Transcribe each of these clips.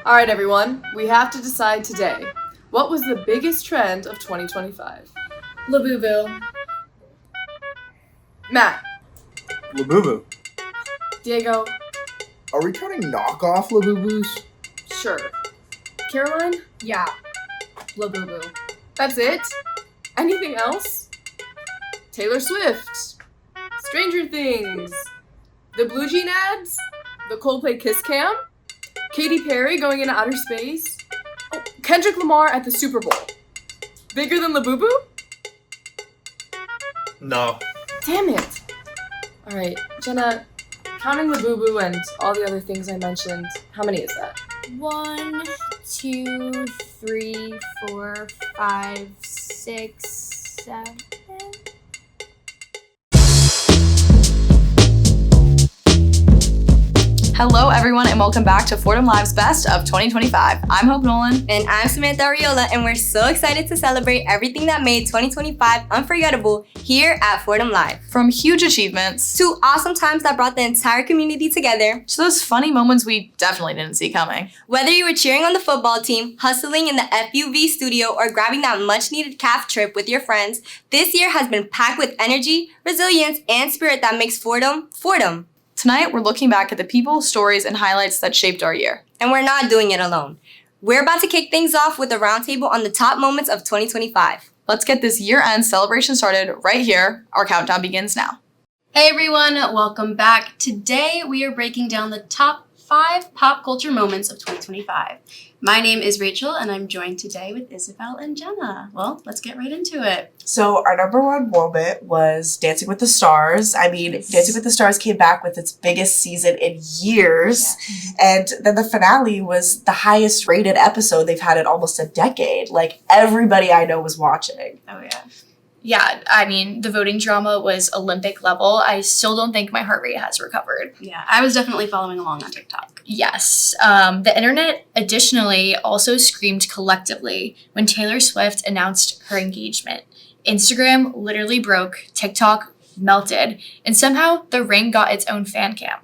Alright everyone, we have to decide today. What was the biggest trend of 2025? Labubu. Matt. Labubu. Diego. Are we counting knockoff Labubus? Sure. Caroline? Yeah. Labubu. That's it? Anything else? Taylor Swift. Stranger Things. The Blue Jean ads? The Coldplay Kiss Cam? Katy Perry going into outer space? Oh, Kendrick Lamar at the Super Bowl. Bigger than Labubu? No. Damn it. Alright, Jenna, counting Labubu and all the other things I mentioned, how many is that? 1, 2, 3, 4, 5, 6, 7. Hello, everyone, and welcome back to Fordham Live's Best of 2025. I'm Hope Nolan. And I'm Samantha Ariola, and we're so excited to celebrate everything that made 2025 unforgettable here at Fordham Live. From huge achievements To awesome times that brought the entire community together. to those funny moments we definitely didn't see coming. Whether you were cheering on the football team, hustling in the FUV studio, or grabbing that much-needed calf trip with your friends, this year has been packed with energy, resilience, and spirit that makes Fordham, Fordham. Tonight, we're looking back at the people, stories, and highlights that shaped our year. And we're not doing it alone. We're about to kick things off with a roundtable on the top moments of 2025. Let's get this year-end celebration started right here. Our countdown begins now. Hey everyone, welcome back. Today we are breaking down the top 5 pop culture moments of 2025. My name is Rachel and I'm joined today with Isabel and Jenna. Well, let's get right into it. So our number one moment was Dancing with the Stars. I mean, Dancing with the Stars came back with its biggest season in years. And then the finale was the highest rated episode they've had in almost a decade. Like, everybody I know was watching. Oh yeah. Yeah, I mean, the voting drama was Olympic level. I still don't think my heart rate has recovered. Yeah, I was definitely following along on TikTok. Yes. The internet additionally also screamed collectively when Taylor Swift announced her engagement. Instagram literally broke, TikTok melted, and somehow The Ring got its own fan cam.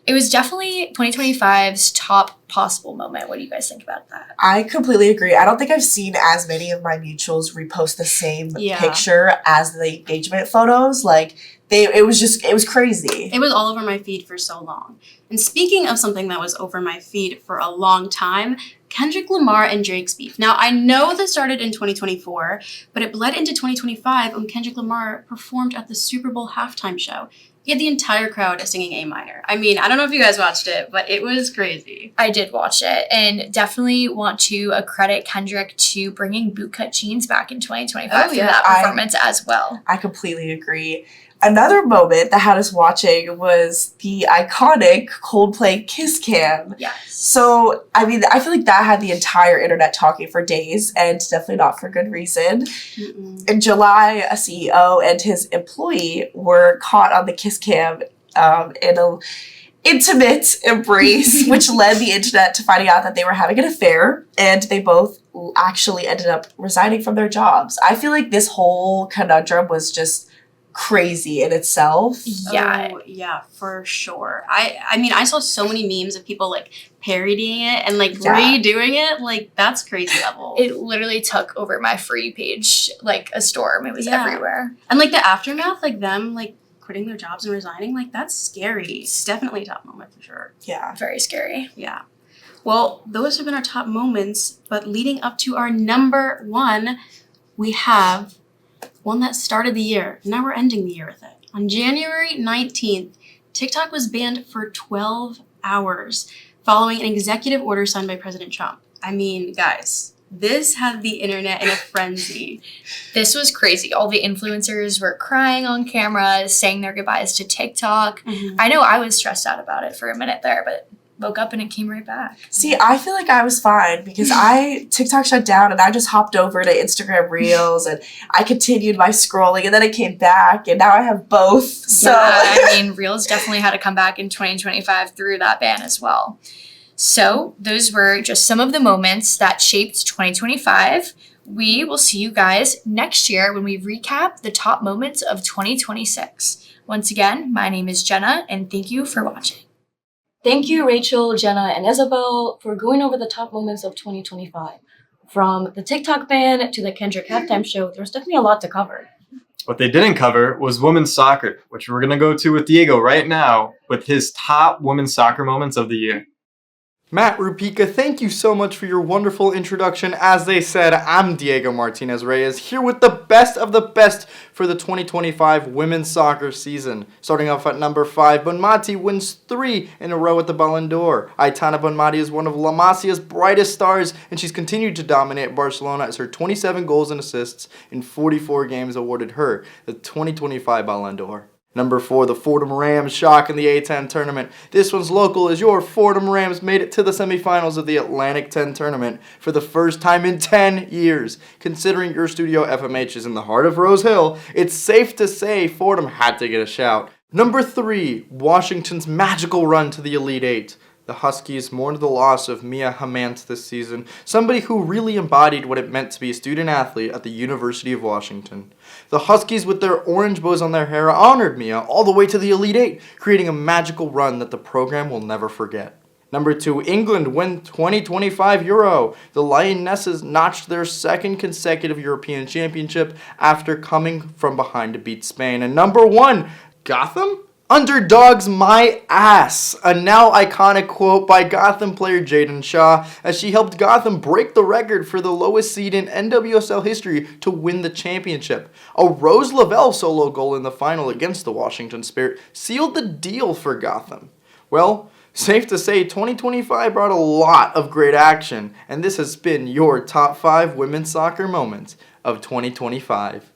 It was definitely 2025's top possible moment. What do you guys think about that? I completely agree. I don't think I've seen as many of my mutuals repost the same picture as the engagement photos. Like, it was crazy. It was all over my feed for so long. And speaking of something that was over my feed for a long time, Kendrick Lamar and Drake's beef. Now, I know this started in 2024, but it bled into 2025 when Kendrick Lamar performed at the Super Bowl halftime show. He had the entire crowd singing A minor. I mean, I don't know if you guys watched it, but it was crazy. I did watch it and definitely want to credit Kendrick to bringing bootcut jeans back in 2025 for that performance as well. I completely agree. Another moment that had us watching was the iconic Coldplay Kiss Cam. Yes. So, I mean, I feel like that had the entire internet talking for days, and definitely not for good reason. Mm-mm. In July, a CEO and his employee were caught on the Kiss Cam in an intimate embrace, which led the internet to finding out that they were having an affair, and they both actually ended up resigning from their jobs. I feel like this whole conundrum was just crazy in itself. Yeah. Oh, yeah, for sure. I mean, I saw so many memes of people like parodying it and like redoing it. Like, that's crazy level. It literally took over my free page like a storm. It was everywhere. And like the aftermath, like them like quitting their jobs and resigning, like that's scary. It's definitely a top moment for sure. Yeah. Very scary. Yeah. Well, those have been our top moments, but leading up to our number 1, we have one that started the year. Now we're ending the year with it. On January 19th, TikTok was banned for 12 hours following an executive order signed by President Trump. I mean, guys, this had the internet in a frenzy. This was crazy. All the influencers were crying on camera, saying their goodbyes to TikTok. Mm-hmm. I know I was stressed out about it for a minute there, but woke up and it came right back. See, I feel like I was fine because TikTok shut down and I just hopped over to Instagram Reels and I continued my scrolling and then it came back and now I have both. So yeah, I mean, Reels definitely had to come back in 2025 through that ban as well. So those were just some of the moments that shaped 2025. We will see you guys next year when we recap the top moments of 2026. Once again, my name is Jenna and thank you for watching. Thank you, Rachel, Jenna, and Isabel, for going over the top moments of 2025. From the TikTok ban to the Kendrick halftime show, there's definitely a lot to cover. What they didn't cover was women's soccer, which we're going to go to with Diego right now with his top women's soccer moments of the year. Matt, Rupika, thank you so much for your wonderful introduction. As they said, I'm Diego Martinez Reyes, here with the best of the best for the 2025 women's soccer season. Starting off at number 5, Bonmati wins 3 in a row at the Ballon d'Or. Aitana Bonmati is one of La Masia's brightest stars, and she's continued to dominate Barcelona as her 27 goals and assists in 44 games awarded her the 2025 Ballon d'Or. Number 4, the Fordham Rams shock in the A10 tournament. This one's local as your Fordham Rams made it to the semifinals of the Atlantic 10 tournament for the first time in 10 years. Considering your studio FMH is in the heart of Rose Hill, it's safe to say Fordham had to get a shout. Number 3, Washington's magical run to the Elite 8. The Huskies mourned the loss of Mia Hamant this season, somebody who really embodied what it meant to be a student athlete at the University of Washington. The Huskies, with their orange bows on their hair, honored Mia all the way to the Elite 8, creating a magical run that the program will never forget. Number 2, England win 2025 Euro. The Lionesses notched their second consecutive European championship after coming from behind to beat Spain. And number 1, Gotham? Underdogs my ass, a now iconic quote by Gotham player Jaden Shaw as she helped Gotham break the record for the lowest seed in NWSL history to win the championship. A Rose Lavelle solo goal in the final against the Washington Spirit sealed the deal for Gotham. Well, safe to say 2025 brought a lot of great action, and this has been your top 5 women's soccer moments of 2025.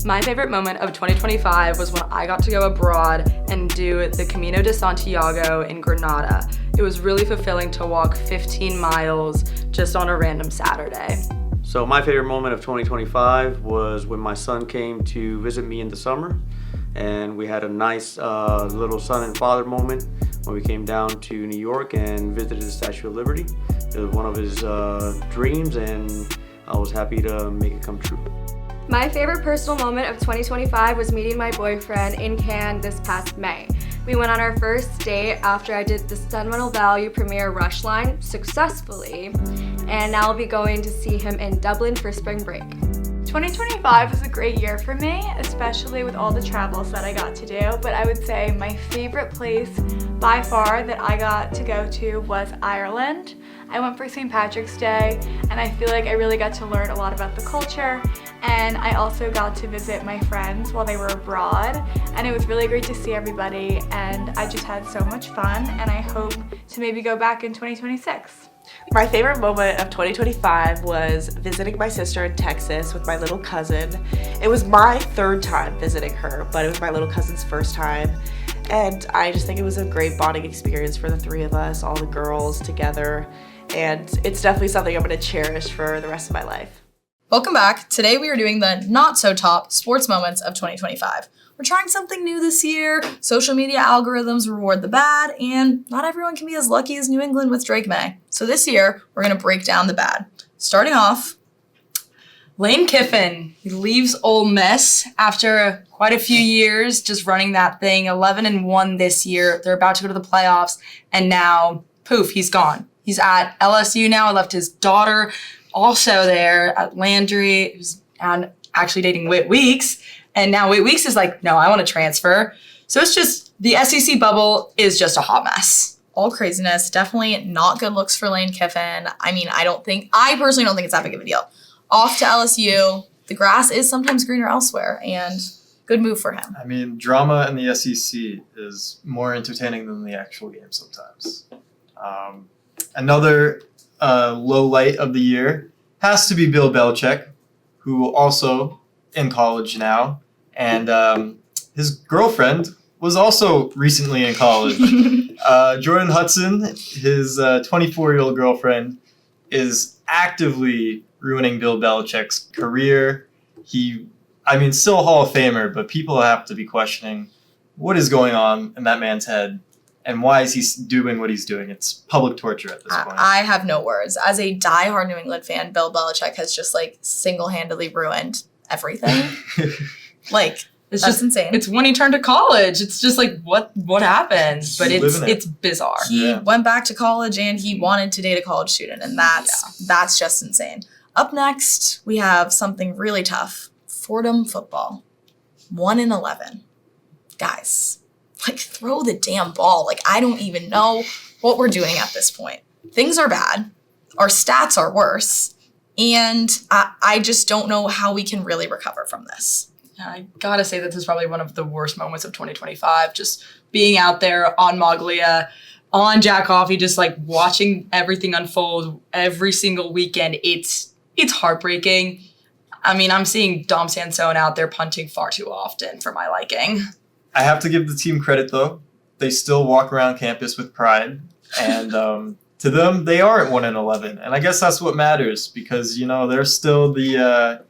My favorite moment of 2025 was when I got to go abroad and do the Camino de Santiago in Granada. It was really fulfilling to walk 15 miles just on a random Saturday. So my favorite moment of 2025 was when my son came to visit me in the summer, and we had a nice little son and father moment when we came down to New York and visited the Statue of Liberty. It was one of his dreams, and I was happy to make it come true. My favorite personal moment of 2025 was meeting my boyfriend in Cannes this past May. We went on our first date after I did the Sentimental Value premiere Rush Line successfully, and now I'll be going to see him in Dublin for spring break. 2025 was a great year for me, especially with all the travels that I got to do, but I would say my favorite place by far that I got to go to was Ireland. I went for St. Patrick's Day, and I feel like I really got to learn a lot about the culture, and I also got to visit my friends while they were abroad, and it was really great to see everybody, and I just had so much fun, and I hope to maybe go back in 2026. My favorite moment of 2025 was visiting my sister in Texas with my little cousin. It was my 3rd time visiting her, but it was my little cousin's first time. And I just think it was a great bonding experience for the 3 of us, all the girls together. And it's definitely something I'm going to cherish for the rest of my life. Welcome back. Today we are doing the not so top sports moments of 2025. We're trying something new this year. Social media algorithms reward the bad, and not everyone can be as lucky as New England with Drake May. So this year, we're going to break down the bad. Starting off, Lane Kiffin. He leaves Ole Miss after quite a few years just running that thing. 11-1 this year. They're about to go to the playoffs, and now, poof, he's gone. He's at LSU now. I left his daughter also there at Landry, who's actually dating Whit Weeks. And now Whit Weeks is like, no, I want to transfer. So it's just, the SEC bubble is just a hot mess. All craziness. Definitely not good looks for Lane Kiffin. I mean, I personally don't think it's that big of a deal. Off to LSU. The grass is sometimes greener elsewhere, and good move for him. I mean, drama in the SEC is more entertaining than the actual game sometimes. Another low light of the year has to be Bill Belichick, who also in college now, and his girlfriend was also recently in college. Jordan Hudson, his 24-year-old girlfriend, is actively ruining Bill Belichick's career. Still a Hall of Famer, but people have to be questioning what is going on in that man's head and why is he doing what he's doing. It's public torture at this point. I have no words. As a diehard New England fan, Bill Belichick has just single-handedly ruined everything. It's just insane. It's when he turned to college. It's just like what happened? But it's bizarre. He went back to college and he wanted to date a college student, and that's just insane. Up next, we have something really tough. Fordham football. 1-11. Guys, like, throw the damn ball. Like, I don't even know what we're doing at this point. Things are bad. Our stats are worse. And I just don't know how we can really recover from this. I gotta say that this is probably one of the worst moments of 2025. Just being out there on Moglia, on Jack Coffey, just like watching everything unfold every single weekend. It's heartbreaking. I mean, I'm seeing Dom Sansone out there punting far too often for my liking. I have to give the team credit, though. They still walk around campus with pride. And to them, they are at 1-11. And I guess that's what matters because, you know, they're still the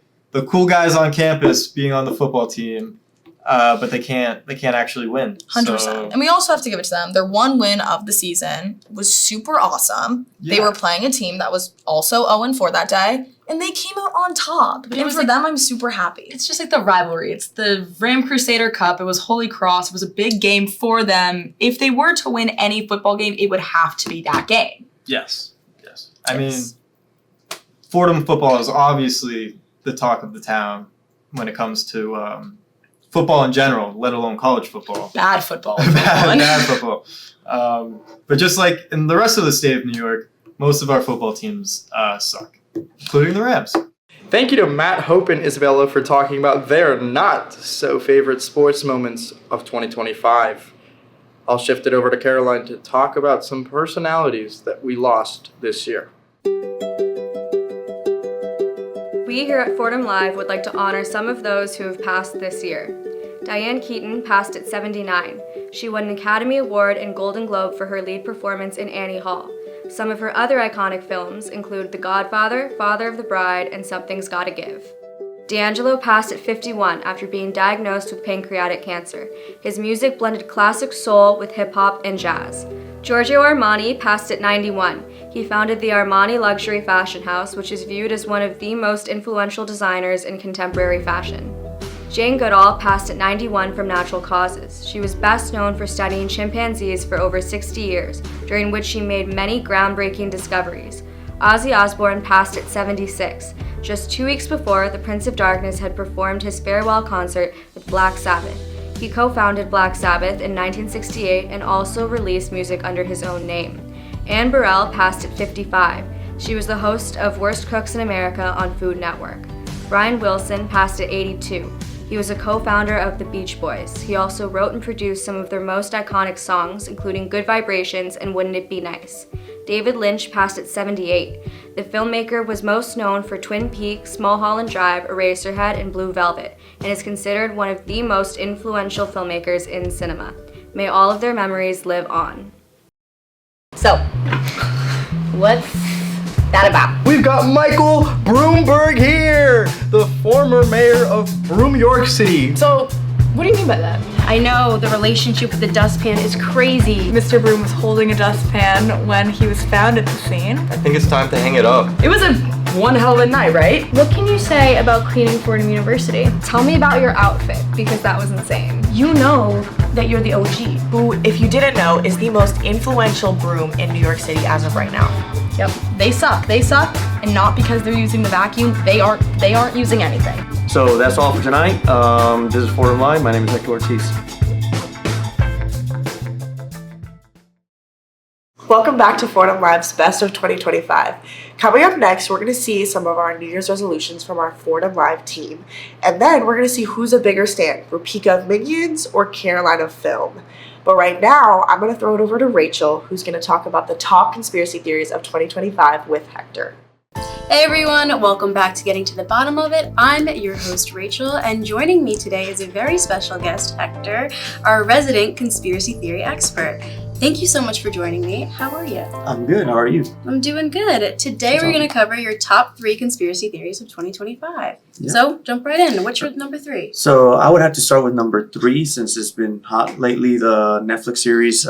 cool guys on campus being on the football team. But they can't actually win. 100%. So, and we also have to give it to them. Their one win of the season was super awesome. Yeah. They were playing a team that was also 0-4 that day, and they came out on top. But and for them, I'm super happy. It's just like the rivalry. It's the Ram Crusader Cup. It was Holy Cross. It was a big game for them. If they were to win any football game, it would have to be that game. Yes. I mean, Fordham football is obviously the talk of the town when it comes to football in general, let alone college football. Bad football. bad football. But just like in the rest of the state of New York, most of our football teams suck, including the Rams. Thank you to Matt, Hope, and Isabella for talking about their not-so-favorite sports moments of 2025. I'll shift it over to Caroline to talk about some personalities that we lost this year. We here at Fordham Live would like to honor some of those who have passed this year. Diane Keaton passed at 79. She won an Academy Award and Golden Globe for her lead performance in Annie Hall. Some of her other iconic films include The Godfather, Father of the Bride, and Something's Gotta Give. D'Angelo passed at 51 after being diagnosed with pancreatic cancer. His music blended classic soul with hip-hop and jazz. Giorgio Armani passed at 91. He founded the Armani Luxury Fashion House, which is viewed as one of the most influential designers in contemporary fashion. Jane Goodall passed at 91 from natural causes. She was best known for studying chimpanzees for over 60 years, during which she made many groundbreaking discoveries. Ozzy Osbourne passed at 76. Just 2 weeks before, the Prince of Darkness had performed his farewell concert with Black Sabbath. He co-founded Black Sabbath in 1968 and also released music under his own name. Anne Burrell passed at 55. She was the host of Worst Cooks in America on Food Network. Brian Wilson passed at 82. He was a co-founder of the Beach Boys. He also wrote and produced some of their most iconic songs, including Good Vibrations and Wouldn't It Be Nice. David Lynch passed at 78. The filmmaker was most known for Twin Peaks, Mulholland Drive, Eraserhead, and Blue Velvet, and is considered one of the most influential filmmakers in cinema. May all of their memories live on. So, what's that about? We've got Michael Broomberg here, the former mayor of Broome, York City. So, what do you mean by that? I know the relationship with the dustpan is crazy. Mr. Broome was holding a dustpan when he was found at the scene. I think it's time to hang it up. It was one hell of a night, right? What can you say about cleaning Fordham University? Tell me about your outfit, because that was insane. You know that you're the OG. Who, if you didn't know, is the most influential broom in New York City as of right now. Yep, they suck, and not because they're using the vacuum, they aren't using anything. So that's all for tonight. This is Fordham Live. My name is Hector Ortiz. Welcome back to Fordham Live's Best of 2025. Coming up next, we're going to see some of our New Year's resolutions from our Fordham Live team. And then we're going to see who's a bigger stan, Rupika of Minions or Caroline of Film. But right now, I'm going to throw it over to Rachel, who's going to talk about the top conspiracy theories of 2025 with Hector. Hey everyone, welcome back to Getting to the Bottom of It. I'm your host Rachel, and joining me today is a very special guest, Hector, our resident conspiracy theory expert. Thank you so much for joining me. How are you? I'm good. How are you? I'm doing good. Today we're going to cover your top 3 conspiracy theories of 2025. Yeah. So jump right in. What's your number 3? So I would have to start with number 3 since it's been hot lately, the Netflix series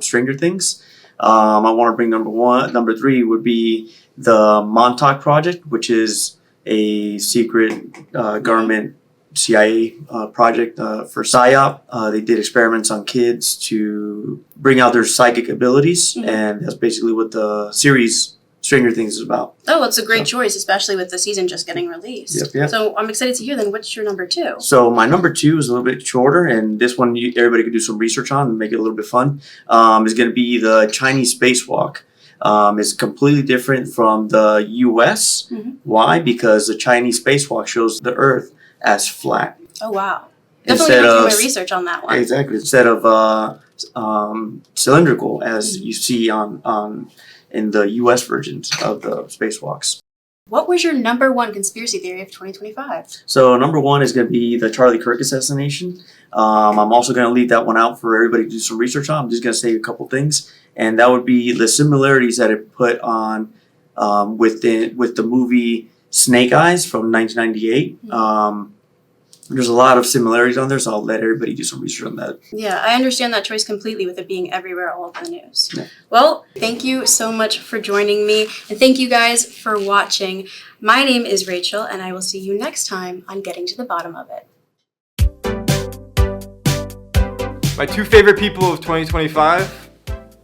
Stranger Things. I want to bring number 3 would be the Montauk Project, which is a secret government CIA project for PSYOP. They did experiments on kids to bring out their psychic abilities, and that's basically what the series Stranger Things is about. Oh, it's a great choice, especially with the season just getting released. Yep. So I'm excited to hear then, what's your number 2? So my number 2 is a little bit shorter, and this one everybody could do some research on and make it a little bit fun. Is going to be the Chinese spacewalk. It's completely different from the U.S. Why? Because the Chinese spacewalk shows the Earth as flat. Oh, wow. Definitely have to do my research on that one. Exactly. Instead of cylindrical, as you see on in the U.S. versions of the spacewalks. What was your number 1 conspiracy theory of 2025? So number 1 is going to be the Charlie Kirk assassination. I'm also going to leave that one out for everybody to do some research on. I'm just going to say a couple things, and that would be the similarities that it put on with the movie Snake Eyes from 1998. There's a lot of similarities on there, so I'll let everybody do some research on that. Yeah, I understand that choice completely with it being everywhere all over the news. Yeah. Well, thank you so much for joining me, and thank you guys for watching. My name is Rachel, and I will see you next time on Getting to the Bottom of It. My 2 favorite people of 2025,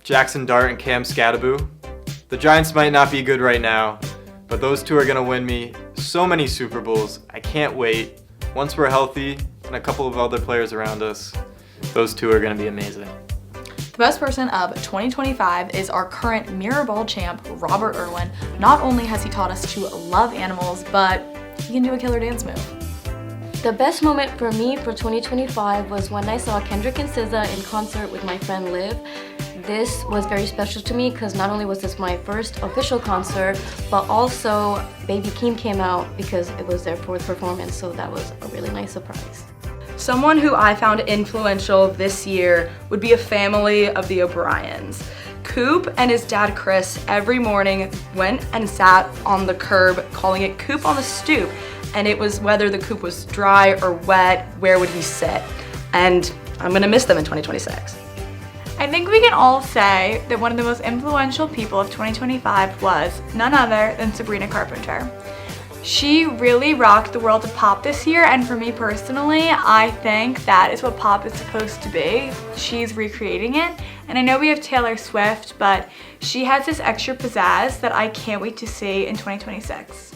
Jackson Dart and Cam Scadaboo. The Giants might not be good right now, but those 2 are going to win me so many Super Bowls. I can't wait. Once we're healthy and a couple of other players around us, those 2 are going to be amazing. The best person of 2025 is our current mirror ball champ, Robert Irwin. Not only has he taught us to love animals, but he can do a killer dance move. The best moment for me for 2025 was when I saw Kendrick and SZA in concert with my friend Liv. This was very special to me because not only was this my first official concert, but also Baby Keem came out because it was their 4th performance, so that was a really nice surprise. Someone who I found influential this year would be a family of the O'Briens. Coop and his dad Chris every morning went and sat on the curb, calling it Coop on the stoop, and it was whether the coop was dry or wet, where would he sit? And I'm gonna miss them in 2026. I think we can all say that one of the most influential people of 2025 was none other than Sabrina Carpenter. She really rocked the world of pop this year, and for me personally, I think that is what pop is supposed to be. She's recreating it, and I know we have Taylor Swift, but she has this extra pizzazz that I can't wait to see in 2026.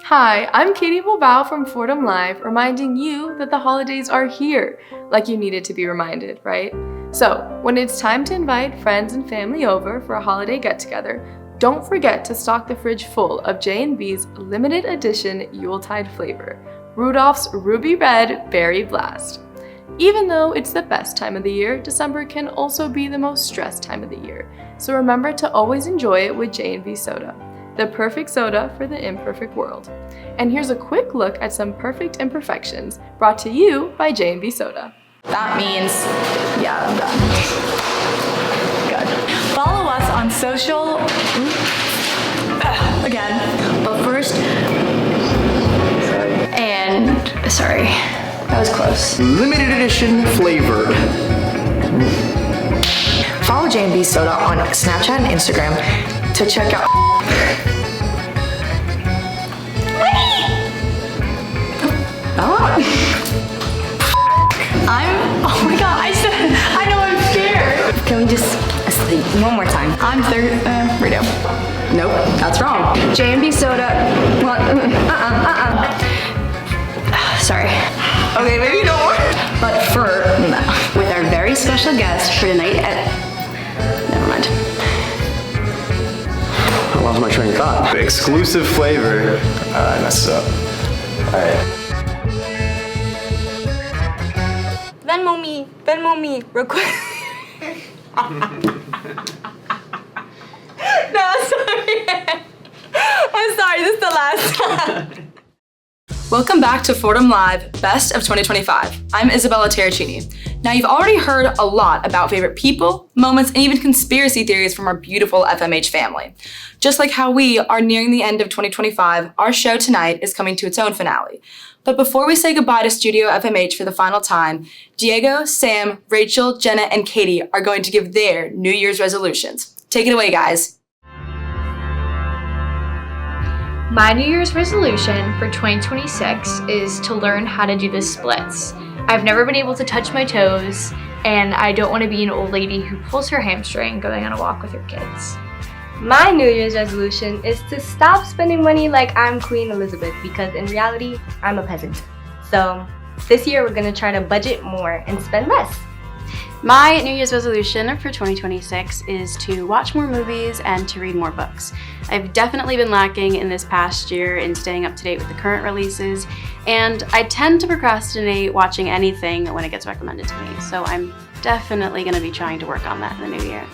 Hi, I'm Katie Bilbao from Fordham Live, reminding you that the holidays are here, like you needed to be reminded, right? So, when it's time to invite friends and family over for a holiday get-together, don't forget to stock the fridge full of J&B's limited edition Yuletide flavor, Rudolph's Ruby Red Berry Blast. Even though it's the best time of the year, December can also be the most stressed time of the year, so remember to always enjoy it with J&B soda, the perfect soda for the imperfect world. And here's a quick look at some perfect imperfections brought to you by J&B soda. That means, yeah, I'm done. Good. Follow us on social, again, But first, sorry, that was close. Limited edition flavored. Follow J&B Soda on Snapchat and Instagram to check out. Oh my god, I know I'm scared. Can we just one more time? I'm third, redo. Nope, that's wrong. J&B soda. Sorry. Okay, maybe you don't want. But with our very special guest for tonight never mind. I lost my train of thought. Exclusive flavor. I messed up. Alright. Venmo me, real quick. No, sorry. I'm sorry, this is the last time. Welcome back to Fordham Live, Best of 2025. I'm Isabella Terracini. Now, you've already heard a lot about favorite people, moments, and even conspiracy theories from our beautiful FMH family. Just like how we are nearing the end of 2025, our show tonight is coming to its own finale. But before we say goodbye to Studio FMH for the final time, Diego, Sam, Rachel, Jenna, and Katie are going to give their New Year's resolutions. Take it away, guys. My New Year's resolution for 2026 is to learn how to do the splits. I've never been able to touch my toes, and I don't want to be an old lady who pulls her hamstring going on a walk with her kids. My New Year's resolution is to stop spending money like I'm Queen Elizabeth, because in reality, I'm a peasant. So this year we're gonna try to budget more and spend less. My New Year's resolution for 2026 is to watch more movies and to read more books. I've definitely been lacking in this past year in staying up to date with the current releases, and I tend to procrastinate watching anything when it gets recommended to me. So I'm definitely going to be trying to work on that in the new year.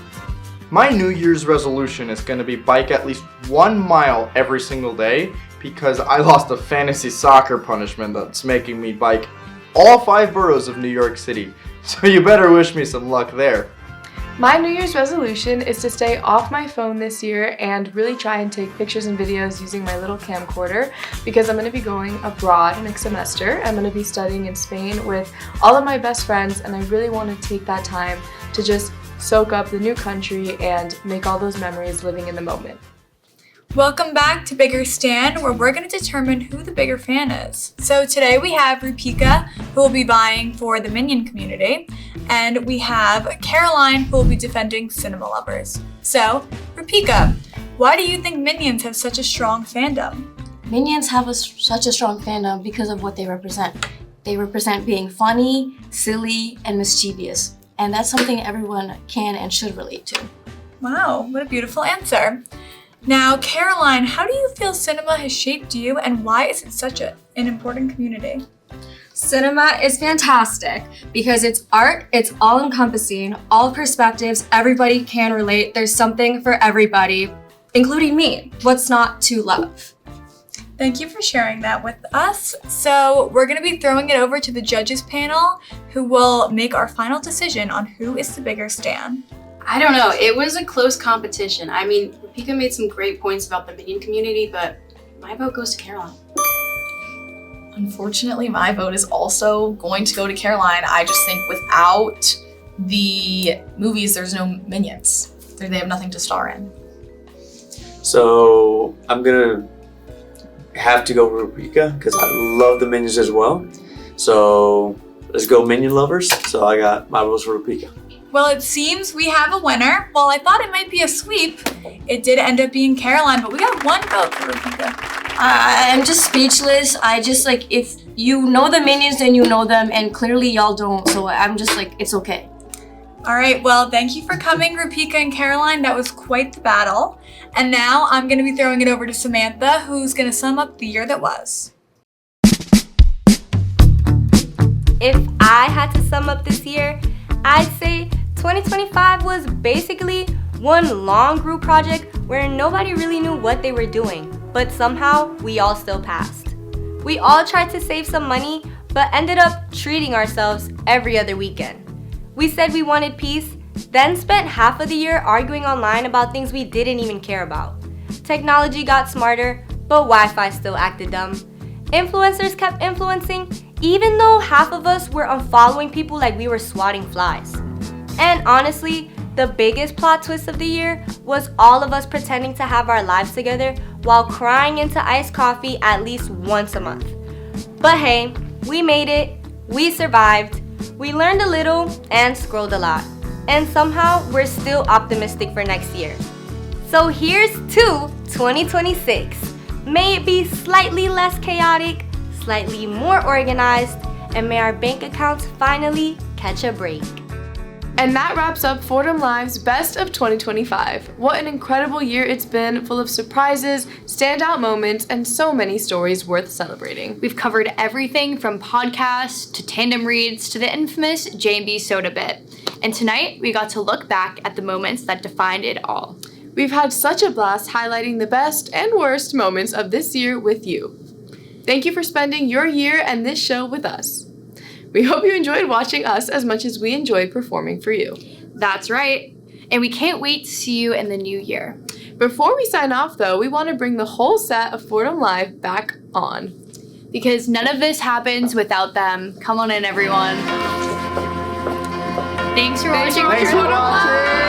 My New Year's resolution is going to be bike at least 1 mile every single day because I lost a fantasy soccer punishment that's making me bike all 5 boroughs of New York City. So you better wish me some luck there. My New Year's resolution is to stay off my phone this year and really try and take pictures and videos using my little camcorder because I'm going to be going abroad next semester. I'm going to be studying in Spain with all of my best friends, and I really want to take that time to just soak up the new country and make all those memories living in the moment. Welcome back to Bigger Stan, where we're going to determine who the bigger fan is. So today we have Rupika, who will be buying for the Minion community, and we have Caroline, who will be defending cinema lovers. So, Rupika, why do you think Minions have such a strong fandom? Minions have such a strong fandom because of what they represent. They represent being funny, silly, and mischievous. And that's something everyone can and should relate to. Wow, what a beautiful answer. Now, Caroline, how do you feel cinema has shaped you, and why is it such an important community? Cinema is fantastic because it's art, it's all-encompassing, all perspectives, everybody can relate. There's something for everybody, including me. What's not to love? Thank you for sharing that with us. So we're going to be throwing it over to the judges panel, who will make our final decision on who is the bigger stan. I don't know. It was a close competition. I mean, Rupika made some great points about the Minion community, but my vote goes to Caroline. Unfortunately, my vote is also going to go to Caroline. I just think without the movies, there's no Minions. They have nothing to star in. So I'm gonna have to go with Rupika because I love the Minions as well. So let's go Minion lovers. So I got my votes for Rupika. Well, it seems we have a winner. While I thought it might be a sweep, it did end up being Caroline, but we got 1 vote for Rupika. I'm just speechless. If you know the Minions, then you know them, and clearly y'all don't. So I'm just it's okay. All right, well, thank you for coming, Rupika and Caroline. That was quite the battle. And now I'm going to be throwing it over to Samantha, who's going to sum up the year that was. If I had to sum up this year, I'd say 2025 was basically one long group project where nobody really knew what they were doing, but somehow we all still passed. We all tried to save some money, but ended up treating ourselves every other weekend. We said we wanted peace, then spent half of the year arguing online about things we didn't even care about. Technology got smarter, but Wi-Fi still acted dumb. Influencers kept influencing, even though half of us were unfollowing people like we were swatting flies. And honestly, the biggest plot twist of the year was all of us pretending to have our lives together while crying into iced coffee at least once a month. But hey, we made it, we survived, we learned a little and scrolled a lot. And somehow we're still optimistic for next year. So here's to 2026. May it be slightly less chaotic, slightly more organized, and may our bank accounts finally catch a break. And that wraps up Fordham Live's Best of 2025. What an incredible year it's been, full of surprises, standout moments, and so many stories worth celebrating. We've covered everything from podcasts to tandem reads to the infamous J&B Soda Bit. And tonight, we got to look back at the moments that defined it all. We've had such a blast highlighting the best and worst moments of this year with you. Thank you for spending your year and this show with us. We hope you enjoyed watching us as much as we enjoyed performing for you. That's right. And we can't wait to see you in the new year. Before we sign off, though, we want to bring the whole set of Fordham Live back on. Because none of this happens without them. Come on in, everyone. Thanks for watching. Thanks for watching.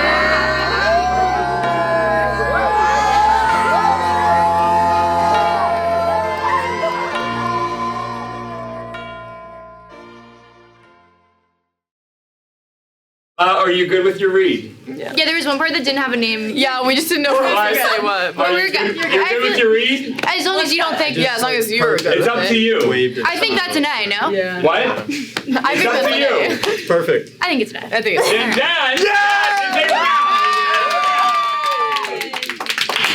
you good with your read? Yeah, there was one part that didn't have a name. Yeah, we just didn't know what to say what. But we're You're good with your read? As long as you don't think. Yeah, as long as you're good It's with up it. to you. I think that's an A, no? Yeah. What? I It's think up that's to an you. A. Perfect. I think it's an A. I think it's And Dan, take it out.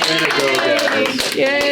Way to go, guys. Yay.